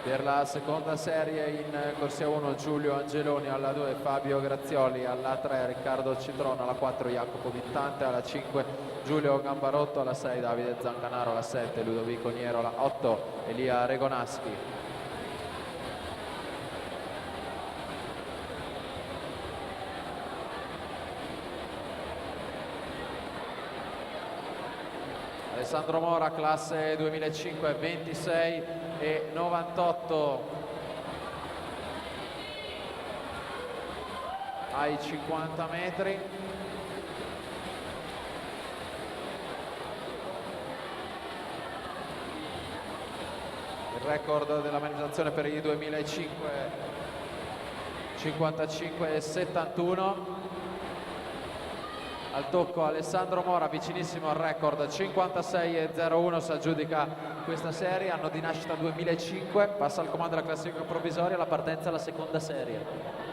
Per la seconda serie in corsia 1 Giulio Angeloni, alla 2 Fabio Grazioli, alla 3 Riccardo Citrona, alla 4 Jacopo Vittante, alla 5 Giulio Gambarotto, alla 6 Davide Zancanaro, alla 7 Ludovico Niero, alla 8 Elia Regonaschi. Alessandro Mora, classe 2005, 26 e 98 ai 50 metri. Il record della manifestazione per i 2005, 55 e 71. Al tocco Alessandro Mora, vicinissimo al record, 56,01 si aggiudica questa serie, anno di nascita 2005, passa al comando della classifica provvisoria, la partenza alla seconda serie.